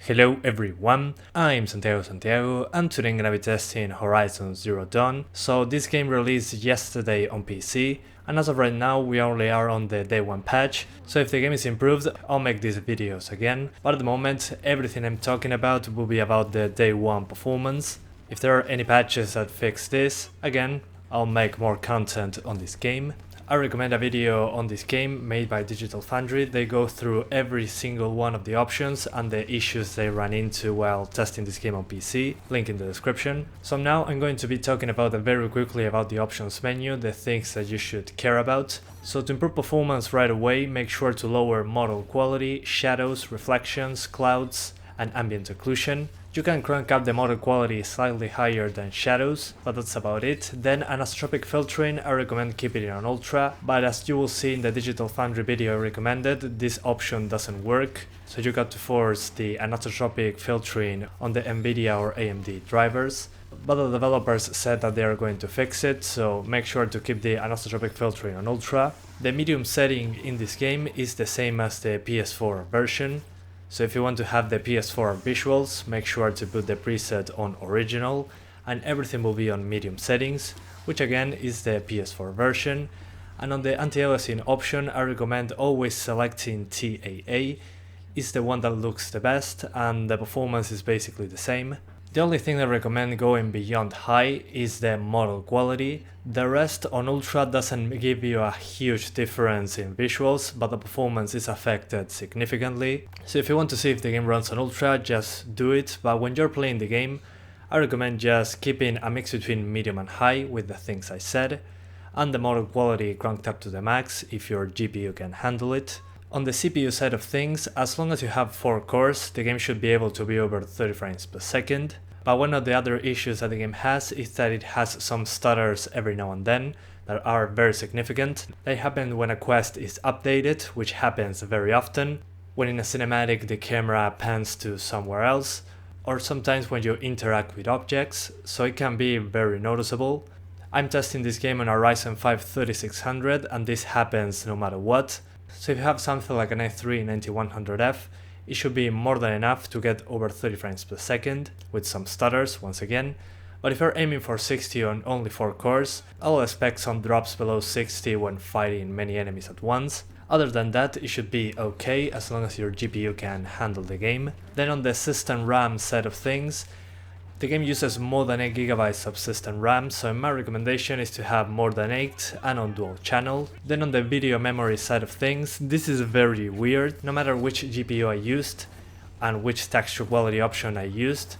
Hello everyone, I'm Santiago and today I'm gonna be testing Horizon Zero Dawn. So this game released yesterday on PC and as of right now we only are on the day 1 patch, so if the game is improved I'll make these videos again, but at the moment everything I'm talking about will be about the day 1 performance. If there are any patches that fix this, again I'll make more content on this game. I recommend a video on this game made by Digital Foundry. They go through every single one of the options and the issues they ran into while testing this game on PC, link in the description. So now I'm going to be talking about very quickly about the options menu, the things that you should care about. So to improve performance right away, make sure to lower model quality, shadows, reflections, clouds, and ambient occlusion. You can crank up the model quality slightly higher than shadows, but that's about it. Then anisotropic filtering, I recommend keeping it on ultra, but as you will see in the Digital Foundry video I recommended, this option doesn't work, so you got to force the anisotropic filtering on the NVIDIA or AMD drivers. But the developers said that they are going to fix it, so make sure to keep the anisotropic filtering on ultra. The medium setting in this game is the same as the PS4 version. So if you want to have the PS4 visuals, make sure to put the preset on original and everything will be on medium settings, which again is the PS4 version. And on the anti-aliasing option, I recommend always selecting TAA. It's the one that looks the best and the performance is basically the same. The only thing I recommend going beyond high is the model quality. The rest on ultra doesn't give you a huge difference in visuals, but the performance is affected significantly. So if you want to see if the game runs on ultra, just do it, but when you're playing the game, I recommend just keeping a mix between medium and high with the things I said, and the model quality cranked up to the max if your GPU can handle it. On the CPU side of things, as long as you have 4 cores, the game should be able to be over 30 frames per second. But one of the other issues that the game has is that it has some stutters every now and then that are very significant. They happen when a quest is updated, which happens very often, when in a cinematic the camera pans to somewhere else, or sometimes when you interact with objects, so it can be very noticeable. I'm testing this game on a Ryzen 5 3600 and this happens no matter what. So if you have something like an i3 9100F, it should be more than enough to get over 30 frames per second, with some stutters once again. But if you're aiming for 60 on only 4 cores, I'll expect some drops below 60 when fighting many enemies at once. Other than that, it should be okay as long as your GPU can handle the game. Then on the system RAM side of things, the game uses more than 8GB of system RAM, so my recommendation is to have more than 8 and on dual channel. Then on the video memory side of things, this is very weird. No matter which GPU I used and which texture quality option I used,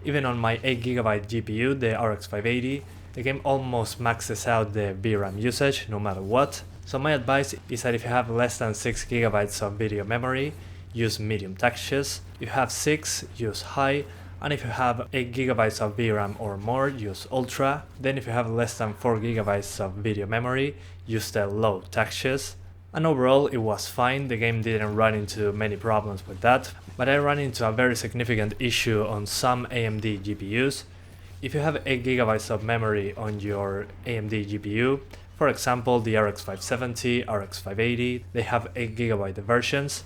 even on my 8GB GPU, the RX 580, the game almost maxes out the VRAM usage no matter what. So my advice is that if you have less than 6GB of video memory, use medium textures. If you have 6, use high. And if you have 8GB of VRAM or more, use Ultra. Then if you have less than 4GB of video memory, use the low textures. And overall it was fine, the game didn't run into many problems with that, but I ran into a very significant issue on some AMD GPUs. If you have 8GB of memory on your AMD GPU, for example the RX 570, RX 580, they have 8GB versions,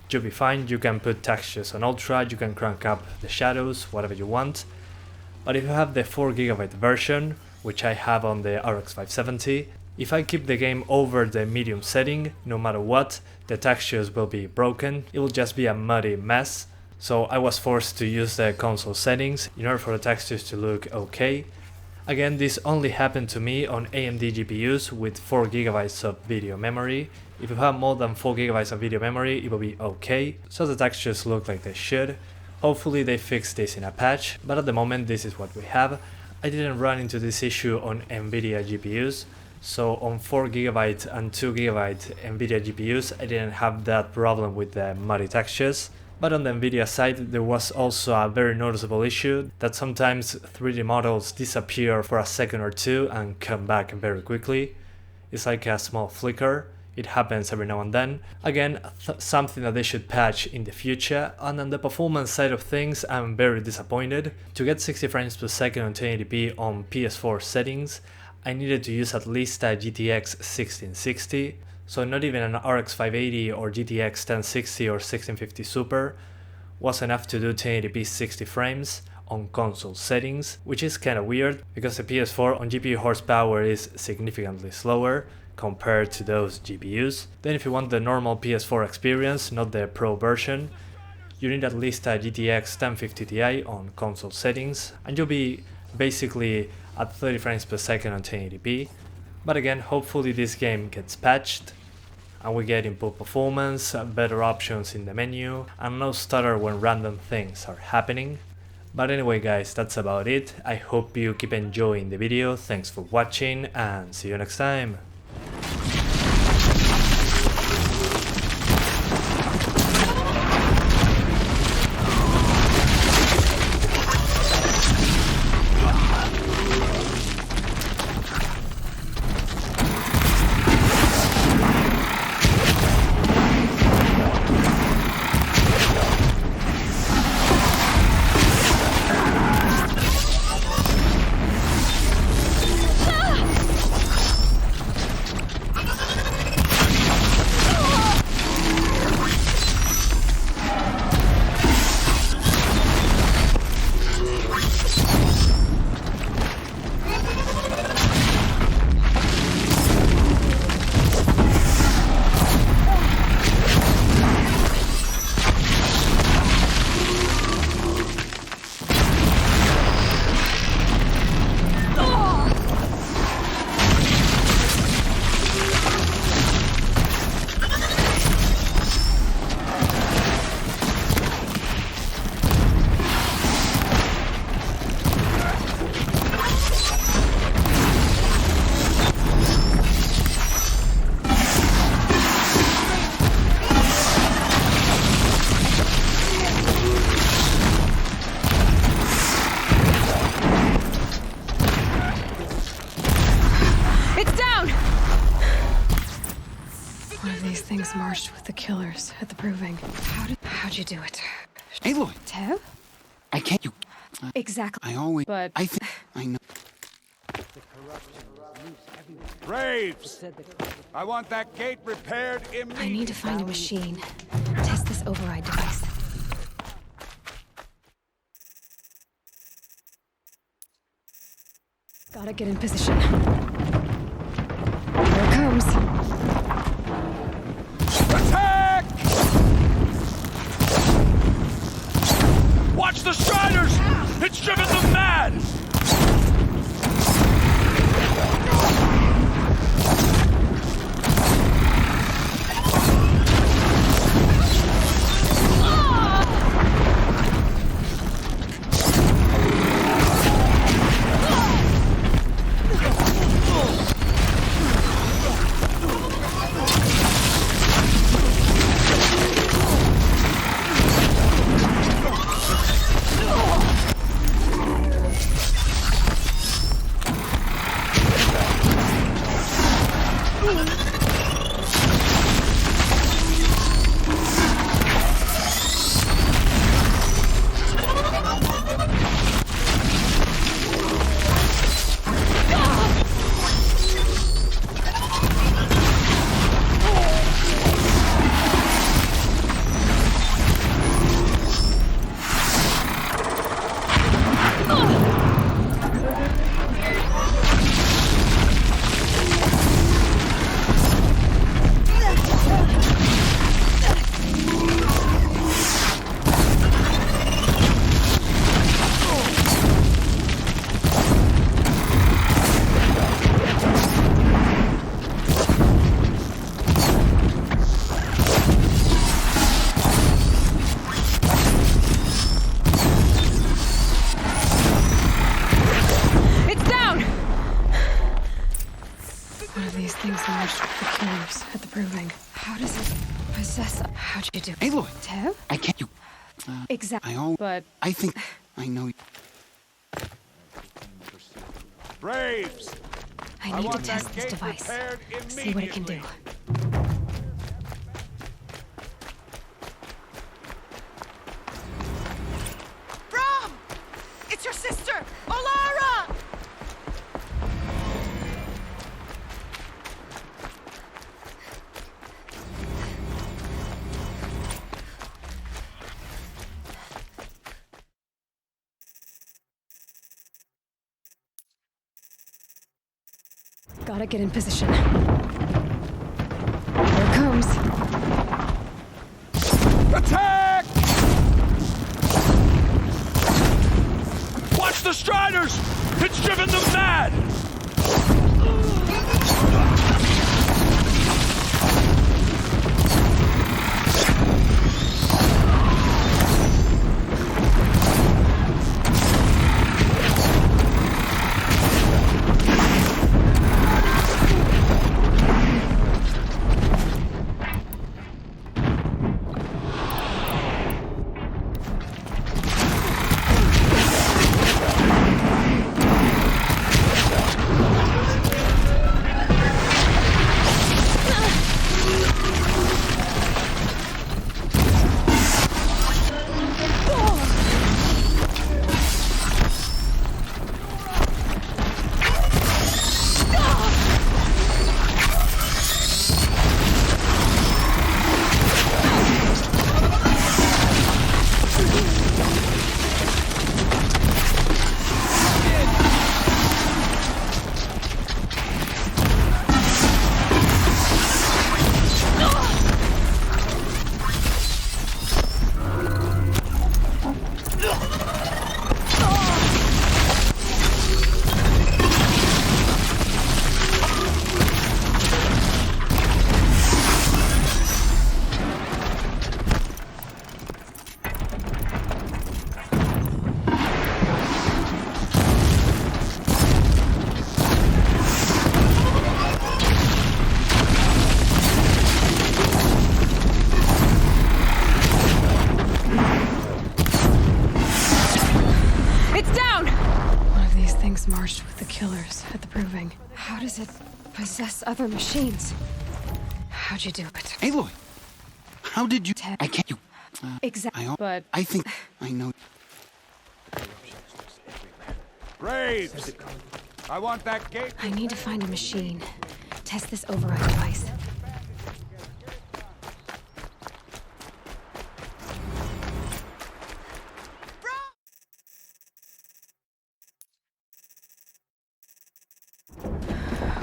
you'll be fine, you can put textures on ultra, you can crank up the shadows, whatever you want. But if you have the 4GB version, which I have on the RX 570, if I keep the game over the medium setting, no matter what, the textures will be broken, it will just be a muddy mess. So I was forced to use the console settings in order for the textures to look okay. Again, this only happened to me on AMD GPUs with 4GB of video memory. If you have more than 4GB of video memory, it will be okay, so the textures look like they should. Hopefully they fix this in a patch, but at the moment this is what we have. I didn't run into this issue on NVIDIA GPUs, so on 4GB and 2GB NVIDIA GPUs I didn't have that problem with the muddy textures. But on the NVIDIA side there was also a very noticeable issue that sometimes 3D models disappear for a second or two and come back very quickly. It's like a small flicker. It happens every now and then. Again, something that they should patch in the future. And on the performance side of things, I'm very disappointed. To get 60 frames per second on 1080p on PS4 settings, I needed to use at least a GTX 1660. So not even an RX 580 or GTX 1060 or 1650 Super, was enough to do 1080p 60 frames on console settings, which is kinda weird because the PS4 on GPU horsepower is significantly slower compared to those GPUs. Then if you want the normal PS4 experience, not the Pro version, you need at least a GTX 1050 Ti on console settings, and you'll be basically at 30 frames per second on 1080p. But again, hopefully this game gets patched and we get improved performance, better options in the menu, and no stutter when random things are happening. But anyway guys, that's about it. I hope you keep enjoying the video, thanks for watching and see you next time. Things marched with the killers at the proving. How'd you do it? Aloy! Tev? I can't. You. Exactly. I always. But I think. I know. Braves! I want that gate repaired immediately. I need to find a machine. Test this override device. Gotta get in position. Here it comes. Attack! Watch the Striders! It's driven them mad! At the proving. How does it possess? How'd you do it? Aloy! Tev? I can't. You. Exactly. I always. But I think. I know. Braves! I need to test this device. See what it can do. Brom! It's your sister, Olara! Gotta get in position. Here it comes. Attack! Watch the Striders! It's driven them mad! Marched with the killers at the proving. How does it possess other machines? How'd you do it? Aloy, how did you? Ted. I can't. You. Exactly. But I think I know. Graves! I want that gate. I need to find a machine. Test this override device.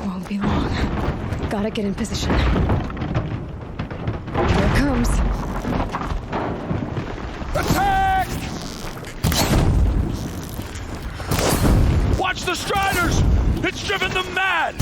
Won't be long. Gotta get in position. Here it comes. Attack! Watch the Striders! It's driven them mad!